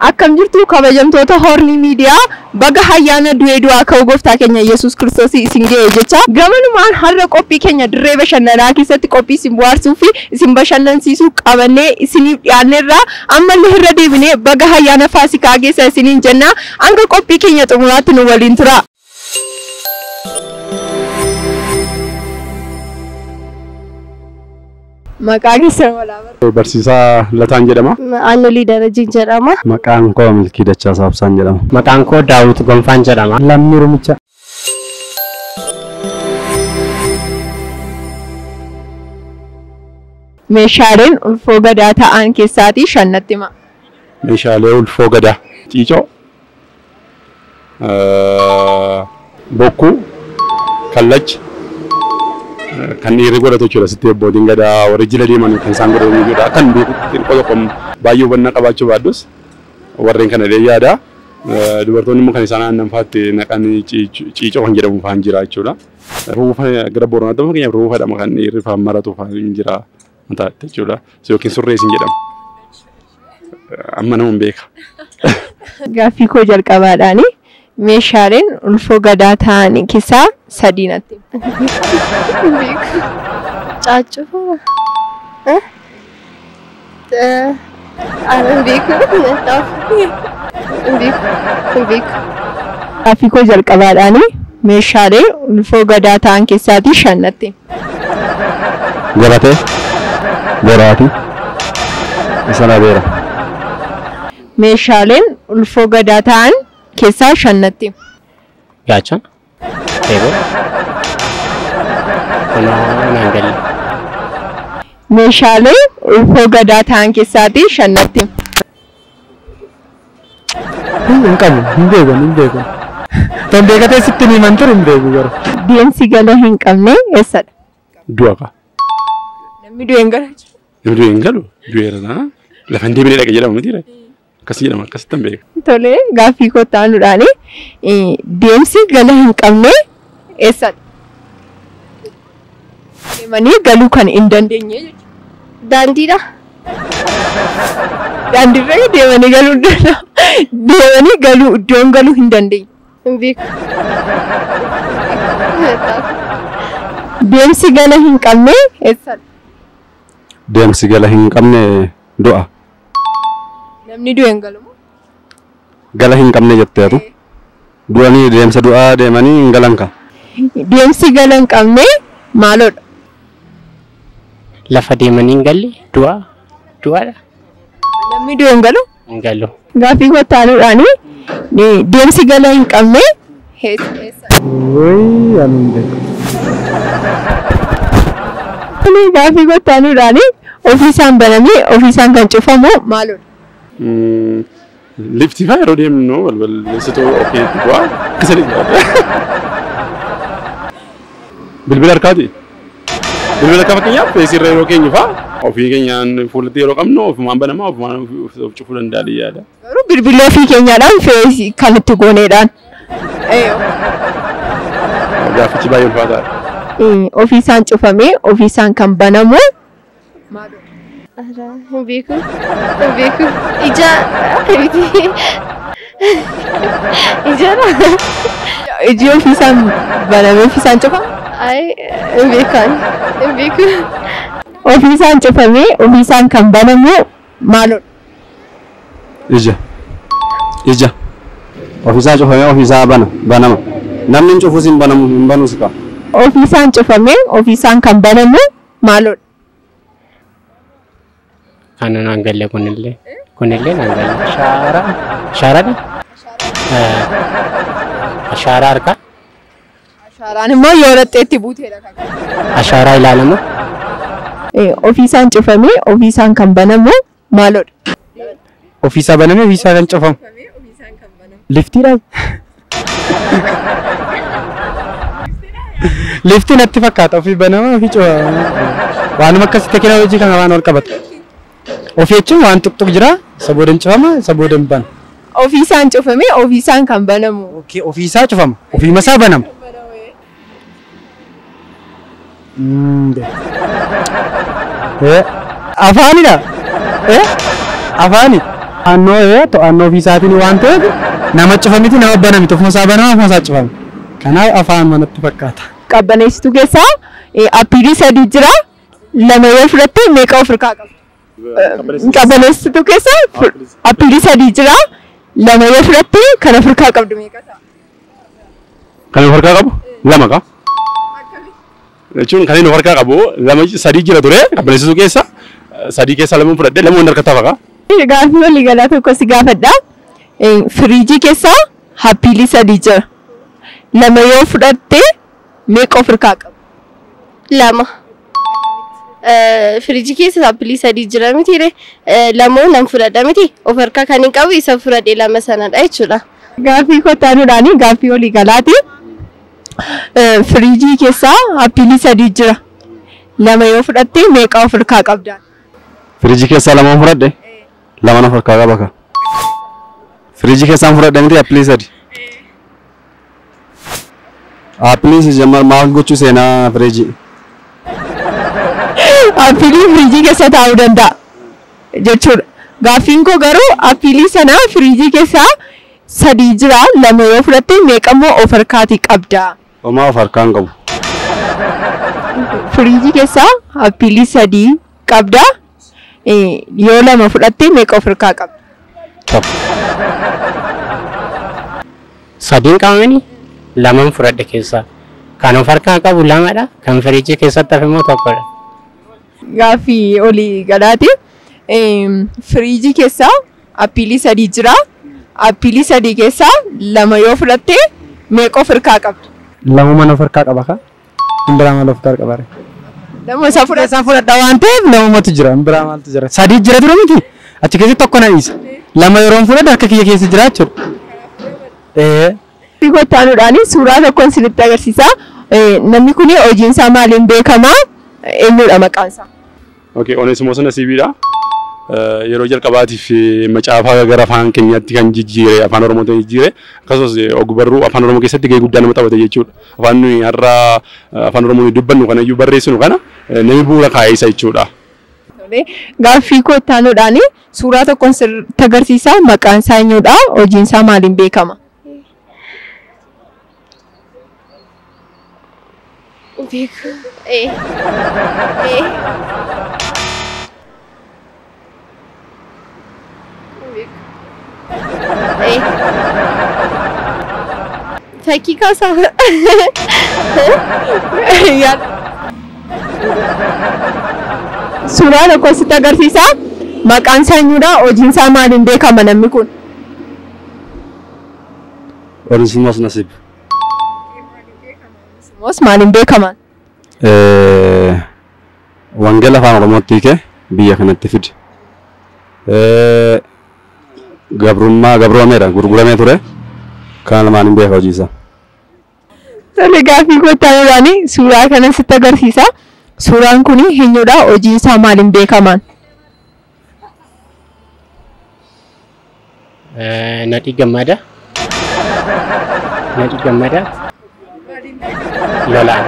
Akkam jirtu kabajamtoota Horni Media baga hayyaana du'ee du'aa ka'uu gooftaa keenya Yesuus Kiristoos isin ga'e jecha gamanumaan har'a qophii keenya dirree bashannanaa keessatti qophii isin bohaarsuu fi isin bashannansiisuu qabannee isiniif dhiyaanneerra ammallee irra deebinee baga hayyaana Faasikaa geessa isiniin jenna hanga qophii keenya xumuraatti nu waliin tura. Maqaan keessan walaabaa Barsiisaa Lataan jedhama. Aanolii Darajii jedhama. Maqaan koo Milkii Dachaasaa Absaan jedhama. Maqaan koo Daawit Gonfaan jedhama. Lammii Rumicha. Meeshaaleen ulfoo gadaa ta'an keessaatii shannatti hima. Meeshaalee ulfoo gadaa. Ciicoo. Bokkuu. Kallacha. Kan dhiirri godhatu jechuudha sitti abbootiin gadaa warri jila deeman kan isaan godhatan jechuudha. Kan xiqqoo tokko baay'ee hubannaa qabaachuu baaddus warreen kana yaada. Dubartoonni immoo kan isaan aannan fa'aatti naqan ciicoo kan jedhamu fa'aan jira jechuudha. Ruufa gara Booranaatti fakkeenyaaf ruufadhama kan dhiirri fa'aan maratu fa'aan jira mataatti jechuudha. Yookiin surrees hin jedhamu. Amma namuun beeka. Gaaffii koo jalqabaadhaani. Meeshaaleen ulfoo gadaa ta'an keessaa sadii natti. Caaccufa. Gaaffii koo jalqabaadhaani. Meeshaalee ulfoo gadaa ta'an keessaatii shannatti. Gabatee. Boraatii. Isana beera. Meeshaaleen ulfoo gadaa ta'an keessaa shannatti. Gaachan. Teeboo. Naangalli. Meeshaalee ulfoo gadaa ta'an keessaatii shannatti. Hin qabu. Hin beekan. Tan beekatee sitti ni mantur hin beeku garuu. Deemsi galoo hin qabne eessadha? Du'a qaba. Namni du'e hin galu. Namni du'e hin galu. Du'eera lafan deebilee dhaqa jedhamu miti ree. Akkasii jedhama akkasitti hin beeku. Tole gaaffii koo ta'anuudhaani deemsi galoo hin qabne eessadha? Deemanii galuu kan hin dandeenye jechuudha. Daandiidha. Daandiirra deemanii galuu hin danda'u. Deemanii galuu iddoon galuu hin dandeenye. Hin beeku. Deemsi galoo hin qabne eessadha? Deemsi galoo hin qabne du'a. Namni du'e hin galu moo? Galoo hin qabne jetteetu. Du'anii deemsa du'aa deemanii hin galan ka. Deemsi galoo hin qabne maaloodha? Lafa deemanii hin galle du'aadha. Namni du'e hin galu? Hin galu. Gaaffii koo ta'anuudhaani deemsi galoo hin qabne eessadha? Wayii ani hin beeku. Gaaffii koo ta'anuudhaani ofiisaan banamee ofiisaan kan cufamu maaloodha? Lifti fa'aa yeroo deemnu balballeessituu okeetti bu'aa isa dhiyaata. Bilbila harkaati. Bilbila harkaa fakkeenyaaf feesirra yeroo keenyu fa'aa ofii keenyaan fuulatti yeroo qabnu ofumaan banamaa ofumaan of cufuu danda'a yaada. Garuu bilbila ofii keenyaadhaan feesii kan itti gooneedhaan. Gaaffichi baay'ee ulfaataadha. Ofiisaan cufamee ofiisaan kan banamu maaloodha? Hin beeku. Iji ofiisaan banamee ofiisaan cufama? Hin beeku. Ofiisaan cufamee ofiisaan kan banamu maaloodha? Ija. Ofiisaa cufamee ofiisaa banama. Namni cufuus hin banuus qaba. Ofiisaan cufamee ofiisaan kan banamu maaloodha? Kan naangalle kunillee naangalle. Ashaaraadha? Ashaaraa harkaa? Ashaaraan immoo yoo raxxeetti buuteedha kan. Ashaaraa ilaalamu? Ofiisaan cufamee ofiisaan kan banamu maaloodha? Ofiisaa banamee ofiisaa kan cufamu? Liftiidha. Liftiin natti fakkaata ofii banama ofii cufa. Waanuma akkasii teekinooloojii kan waan ol qabatu. Ofii jechuun waan tuqtuq jira isa booda hin cufama isa booda hin bana. Ofiisaan cufamee ofiisaan kan banamu. Ofiisaa cufama ofiimasaa banama. Afaanidha. Afaani. To'annoo ofii isaatiin waan ta'eef nama cufamiti nama banamiti ofuma isaa banama ofuma isaa cufama. Kanaaf afaan manatti fakkaata. Qabbaneessituu keessaa appiilii 3 jira. Lama yoo fudhatte meeqa of harkaa qaba? Qabbaneessituu keessaa appiilii 3 jira. Lama yoo fudhatte kan of harkaa qabdu meeqa ta'a? Kan of harkaa qabu lama qaba. Jechuun kan inni of harkaa qabu lama 3 jira ture qabbaneessituu keessa 3 keessa lama fudhadhe lama harka ta'a baqa. Gaaffii walii galaa tokko si gaafadha. Firiijii keessaa appiilii 3 jira. Lama yoo fudhatte meeqa of harkaa qaba? Lama. Firiijii keessa appiilii 3 jira miti lamoo nan fudhadha miti of harkaa kan hin qabu isa fudhadhee lama sanadha jechuudha. Gaaffii kottaanuudhaani gaaffii walii galaati. Firiijii keessaa appiilii 3 jira. Lama yoo fudhatte meeqa of harkaa qabda? Firiijii keessaa lama fudhadhe lama of harkaa qaba ka. Firiijii keessaa fudhadhe miti appiilii 3. Appiilii jamar maal gochuu seenaa firiijii? Appiilii firiijii keessa taa'uu danda'a jechuudha. Gaaffiin koo garuu appiilii sana firiijii keessaa 3 jira. Lama yoo fudhatte meeqammoo of harkaatii qabda? Homaa of harkaan qabu. Firiijii keessaa appiilii 3 qabda. Yoo lama fudhatte meeqa of harkaa qabda? Sadiin qabamanii lamaan fudhadhe keessaa kan of harkaa qabu lamadha kan firiijii keessatti hafe immoo tokkodha. Gaaffii olii galaati. Firiijii keessaa appiilii 3 jira. Appiilii 3 keessaa lama yoo fudhatte meeqa of harkaa qabda? Lama mana of harkaa qaba ka. Biraa maal of harkaa qaba? Lama isaa fudhadha waan ta'eef lamumatu jira. Biraa maaltu jira? 3 jira ture miti. Achi keessatti tokko na dhiisa. Lama yeroo fudhadha harka kiyya keessa jira jechuudha. Kottaanuudhaani suuraa tokkoon isinitti agarsiisa. Namni kun hojiin isaa maaliin beekama? Eenyudha maqaan isaa? Okay, Oneesimoos Nasiibiidha. Yeroo jalqabaatiif macaafa gara afaan keenyaatti kan jijjiire afaan Oromootiin jijjiire akkasumas ogbarruu afaan Oromoo keessatti gahee guddaa nama taphate jechuudha. Afaan nuyi har'a afaan Oromoo dubbannu kana iyyuu barreessinu kana namni bu'uura kaa'ee isa jechuudha. Gaaffii kottaanuudhaani suuraa tokkoon isinitti agarsiisa. Maqaan isaa eenyudha? Hojiin isaa maaliin beekama? Fakkii kaasaa. Suuraa tokko isinitti agarsiisa. Maqaan isaa eenyudha? Hojiin isaa maaliin beekama namni kun? Oneesimoos Nasiib. Maaliin beekaman? Wangeela afaan Oromootti hiikee biyya kanatti fide. Gabroomeedha gurguramee ture. Kana maaliin beeka hojii isaa? Tole gaaffii kottaanuudhaani suuraa kana isinitti agarsiisa. Suuraan kun eenyudha? Hojiin isaa maaliin beekaman? Nadhii Gammadaa. Nadhii Gammadaa. Lolaan.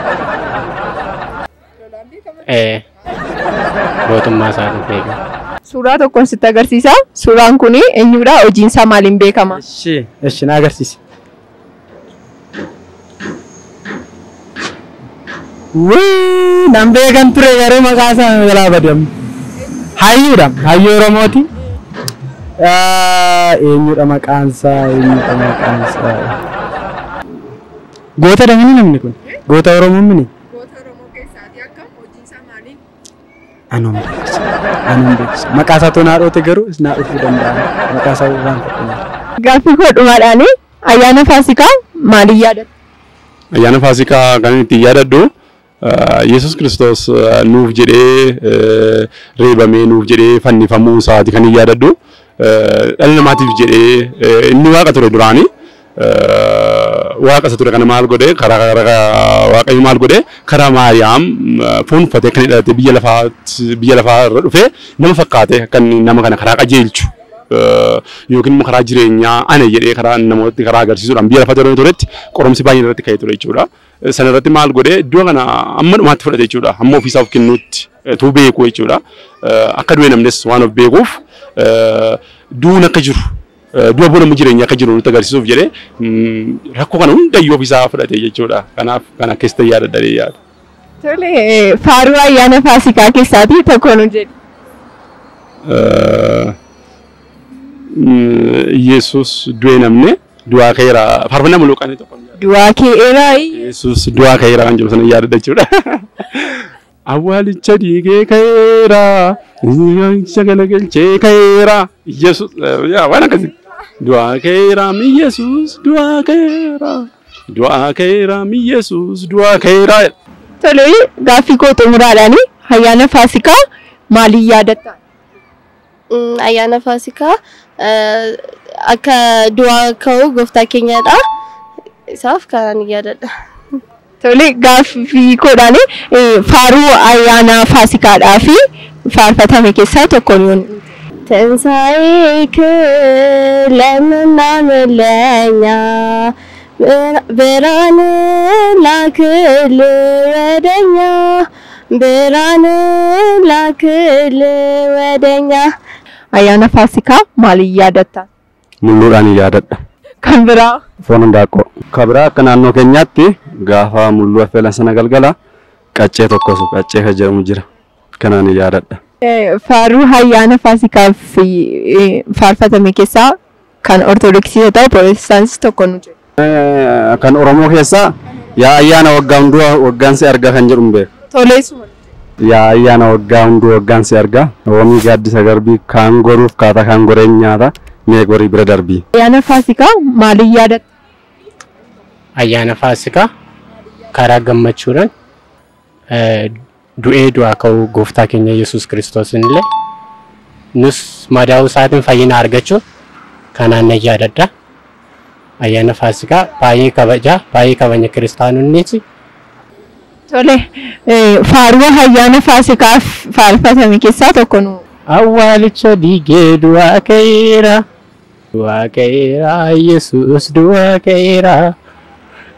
Gootummaa isaatiin beekama. Suuraa tokkoon isinitti agarsiisa. Suuraan kun eenyudha? Hojiin isaa maaliin beekama? Eshi na agarsiisi. Nan beekan ture garuu maqaa isaa jalaa badamu. Hayyuudha. Hayyuu Oromooti. Eenyudha maqaan isaa? Goota dha namni kun. Goota Oromoo mini. Goota Oromoo keessaatii akkam hojiin isaa maaliin? Anuun beeksisa. Maqaa isaa toonaa dhoote garuu isnaa dhufuu danda'a. Maqaa isaa waan fudhatan. Gaaffii koo dhumaadhaani ayyaana Faasikaa maaliin yaadatta? Ayyaana Faasikaa kan itti yaadadhu Yesus Kiristoos nuuf jedhee reebamee nuuf jedhee fannifamuu isaati kan yaadadhu. Dhala namaatiif jedhee inni waaqa ture duraanii. Waaqa isa ture kana maal godhe karaa waaqayyo maal godhe karaa Maariyaam fuunfatee kan hidhate biyya lafaa irra dhufee nama fakkaate kan nama kana karaa qajeelchu yookiin immoo karaa jireenyaa ana jedhee karaa namooti karaa agarsiisuudhaan biyya lafaa turetti qoromsi baay'een irratti ka'ee ture jechuudha. sanarratti maal godhee iddoo kana amma dhumaatti fudhate jechuudha. Amma ofiisaaf kennuutti tuu beeku jechuudha. Akka du'e namnis waan of beekuuf duun akka jiru du'a booda mu jireenya akka jiru nutti agarsiisuuf jedhee rakkoo kana hundayyuu ofiisaa fudhate jechuudha. Kanaaf kan akka isa yaadadha yaada. Tole faaruu ayyaana Faasikaa keessaatii tokko nu jedhi. Yesus du'e namne du'aa ka'eera faarfannaa mul'uqanii tokko. Du'aa ka'eera. Yesus du'aa ka'eera kan jiru sana yaadadha jechuudha. Awwaalicha diigee ka'eera, galagalchee ka'eera. Yesus waan akkasii. Du'aa ka'eera mi Yesus du'aa ka'eera. Du'aa ka'eera mi Yesus du'aa ka'eera. Tole gaaffii koo xumuraadhaani ayyaana Faasikaa maaliin yaadatta? Ayyaana Faasikaa akka du'aa ka'uu gooftaa keenyadha. Isaaf kan yaadadha. Tole gaaffii koodhaani faaruu ayyaana Faasikaadhaa fi faarfatame keessaa tokko ni ትንሣኤክ ለምና መለኛ ብርሃን ላክል ወደኛ ብርሃን ላክል ወደኛ ayyaana Faasikaa maaliin yaadatta? Mul'uudhaan yaadadha. Kan biraa Foon handaaqqoo. Kan biraa akka naannoo keenyaatti gaafa mul'uu affeelan sana galgala qaccee tokkos qaccee kan jedhamu jira. Kanaan yaadadha. faaruu ayyaana Faasikaaf faarfatame keessaa kan Ortodoksii yoo ta'u Pirootestaantis tokko nu jedhu. Kan Oromoo keessaa yaa ayyaana waggaa hunduu waggaan si argaa kan jedhu beeku. Toleessuma. Yaa ayyaana waggaa hunduu waggaan si argaa. Roomii gaaddisa garbii kaan goruuf kaata kaan goreen nyaata mee gorii bira darbii. Ayyaana Faasikaa maaliin yaadatta? Ayyaana Faasikaa karaa gammachuudhaan du'ee du'aa ka'uu gooftaa keenya Yesuus Kiristoos illee nus madaa'uu isaatiin fayyina argachuu kanaan na yaadadha. Ayyaana Faasikaa baay'ee kabajaa kiristaanonnis. Tole faaruu ayyaana Faasikaaf faarfatame keessaa tokko nu. Awwaalicha diigee du'aa ka'eera. Du'aa ka'eera Yesuus du'aa ka'eera.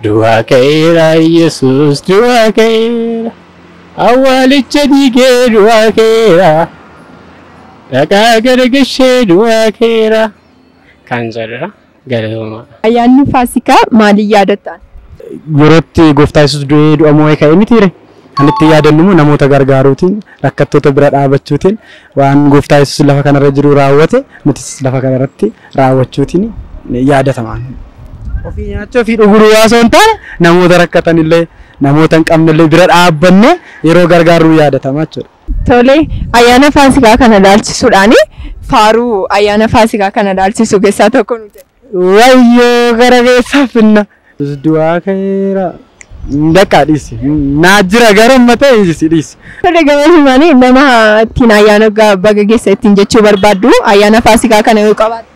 Du'aa ka'eera Yesuus du'aa ka'eera. Awwaalicha diigee du'aa ka'eera. Dhagaa gargashee du'aa ka'eera. Kan jedhudha galatooma. Ayyaanni Faasikaa maaliin yaadatta? Yerootti gooftaa Yesuus du'ee du'a mo'ee ka'e mitiire. Kan itti yaadannu namoota gargaaruutiin rakkattoota bira dhaabachuutiin waan gooftaa Yesuus lafa kanarra jiru raawwate nutis lafa kanarratti raawwachuutiin yaadatama. Ofii nyaachuu fi dhuguu osoo hin taane namoota rakkatan illee namoota hin qabne illee bira dhaabbanne yeroo gargaaruu yaadatama jechuudha. Tole ayyaana Faasikaa kana ilaalchisuudhaan faaruu ayyaana Faasikaa kana ilaalchisu keessaa tokko nu jedhu. Wayyoo gara keessaa finna. Du'aa ka'eera. Dakka dhiisi. Naa jira gara ummata dhiisi. Tole gabaasummaanii nama ittiin ayyaana baga geessa ittiin jechuu barbaaddu ayyaana Faasikaa kana yoo qabaatu.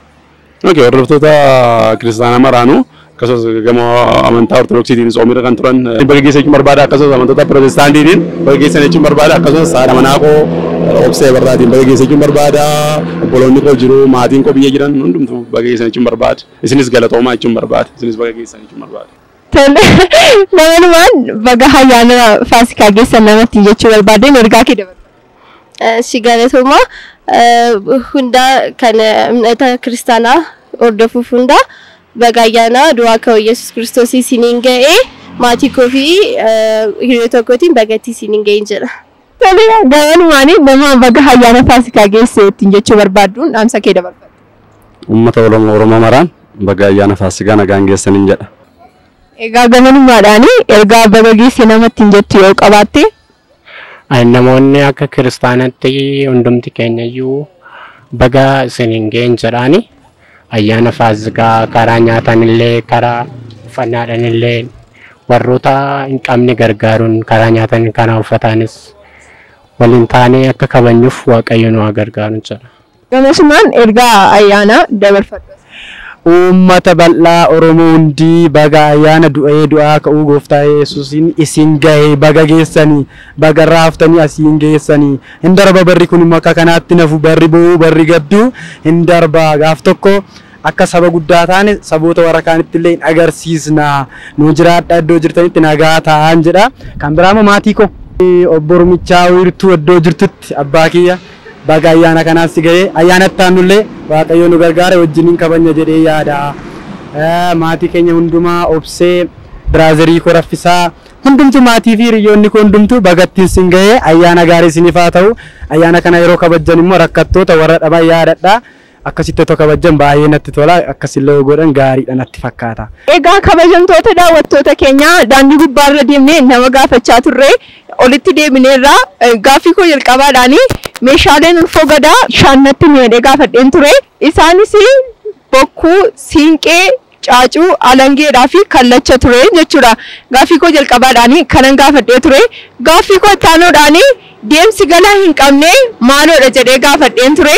Okay, hordoftoota kiristaanaa maraanuu akkasumas gama amantaa Ortodoksiitiin soomirra kan turan baga geessa jechuun barbaada akkasumas amantoota Pirootestaantiitiin baga geessa jechuun barbaada akkasumas haadha manaa koo obsee bardaatiin baga geessa jechuun barbaada obboloonni koo jiru maatiin koo biyya jiran hundumtuu baga geessa jechuun barbaada isinis galatoomaa jechuun barbaada isinis baga geessa jechuun barbaada. Namoonni baga ayyaana Faasikaa geessan namatti jechuu barbaadeen ergaa kee dabalata. Si galatoomaa hunda kan amantaa kiristaanaa hordofuuf hunda baga ayyaana du'aa ka'uu Yesuus Kiristoos isiniin ga'ee maatii koo fi hiriyoota kootiin bagatti isiniin ga'een jedha. Tole gabanumaanii nama baga ayyaana Faasikaa geesse ittiin jechuu barbaadduun dhaamsa kee dabalata. Uummata Oromoo maraan baga ayyaana Faasikaa nagaan geessaniin jedha. Egaa gabanumaadhaanii ergaa baga geesse namatti jettu yoo qabaatte. Namoonni akka kiristaanatti hundumti keenyayyuu baga isiniin ga'een jedhaani ayyaana Faasikaa karaa nyaatanillee karaa uffannaadhaanillee warroota hin qabne gargaaruun karaa nyaatan karaa uffataanis waliin taanee akka kabajnuuf Waaqayyo nu haa gargaaru jedha. Gamasummaan ergaa ayyaana dabarfadha. Uummata bal'aa Oromoo hundi baga ayyaana du'aa ka'uu gooftaa Yesuusiin isin ga'ee baga geessanii baga raaftanii asiin geessanii hin darba barri kun immoo akka kanaatti nafu barri bo'uu barri gadduu hin darba gaaf tokko akka saba guddaa taane saboota warra kaanitti illee agarsiisna nu jiraadha iddoo jirtanitti nagaa ta'an jedha kan biraama maatii ko obborumichaa wiirtuu iddoo jirtutti abbaa kiyya baga ayyaana kanaas ga'ee ayyaanatti aanullee waaqayyo nu gargaare wajjiniin kabanya jedhee yaada maatii keenya hundumaa obsee biraazerii ko raffisaa hundumtu maatii fi hiriyoonni ko hundumtu bagattiin sin ga'ee ayyaana gaarii isiniif haa ta'u ayyaana kana yeroo kabajjan immoo rakkattoota warra dhaban yaadadha akkasitti tokko kabajjan baay'ee natti tola akkasillee godhan gaariidha natti fakkaata. Egaa kabajamtoota daawwattoota keenya daandii gubbaarra deemnee nama gaafachaa turre olitti deebineerra gaaffii koo jalqabaadhaan meeshaaleen ulfoo gadaa shaannatti miidhee gaafadheen ture isaanis bokkuu siinqee caacuu alangeedhaa fi kallacha ture jechuudha. Gaaffii koo jalqabaadhaan kanan gaafadhee ture gaaffii koo ittaanoodhaan deemsi galaa hin qabne maaloodha jedhee gaafadheen ture.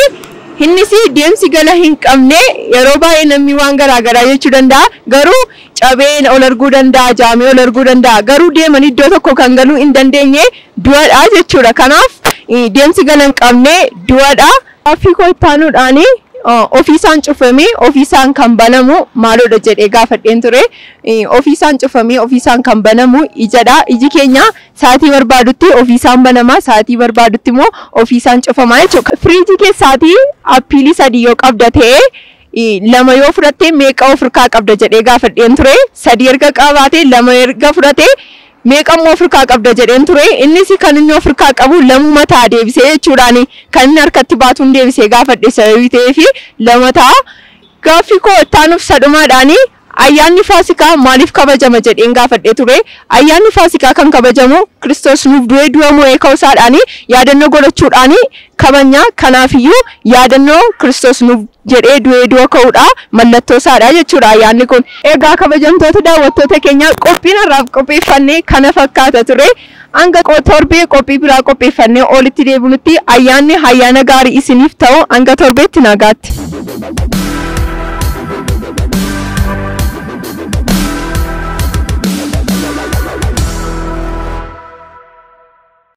Innis deemsi galaa hin qabne yeroo baay'ee namni waan garaagaraa jechuu danda'a garuu cabeen ol arguu danda'a jaamee ol arguu danda'a garuu deeman iddoo tokko kan galuu hin dandeenye du'adha jechuudha. Kanaaf deemsi galaa hin qabne du'adha. Gaaffii koo ittaanuudhaan ofiisaan cufamee ofiisaan kan banamu maaloodha jedhee gaafadheen ture. Ofiisaan cufamee ofiisaan kan banamu ijadha. Iji keenya sa'aatii barbaadutti ofiisaan banama sa'aatii barbaadutti immoo ofiisaan cufama jechuudha. Firiijii keessaatii appiilii 3 yoo qabda ta'e 2 yoo fudhatte meeqa ofirkaa qabda jedhee gaafadheen ture. 3 erga qabaate 2 erga fudhatte meeqa immoo ofirkaa qabda jedheen ture. Innis kan inni ofirkaa qabu lamuu mataa deebisee jechuudhaan kan inni harkatti baatuun deebisee gaafadhe sababii ta'eef 2 ta'a. Gaaffii koo ittaanuuf sadhumaadhaan ayyaanni faasikaa maaliif kabajama jedheen gaafadhe ture. Ayyaanni faasikaa kan kabajamu Kiristoos nuuf du'ee du'a mo'ee ka'uusaadhaan yaadannoo godhachuudhaan kabanya. Kanaafiyyuu yaadannoo Kiristoos nuuf jedhee du'ee du'a ka'uudha mallattoo isaadha jechuudha ayyaanni kun. Egaa kabajamtoota daawwattoota keenya qophiin har'aaf qopheeffannee kana fakkaata ture. Hanga torbee qophii biraa qopheeffannee olitti deebinutti ayyaanni ayyaana gaarii isiniif ta'u hanga torbeetti nagaatti.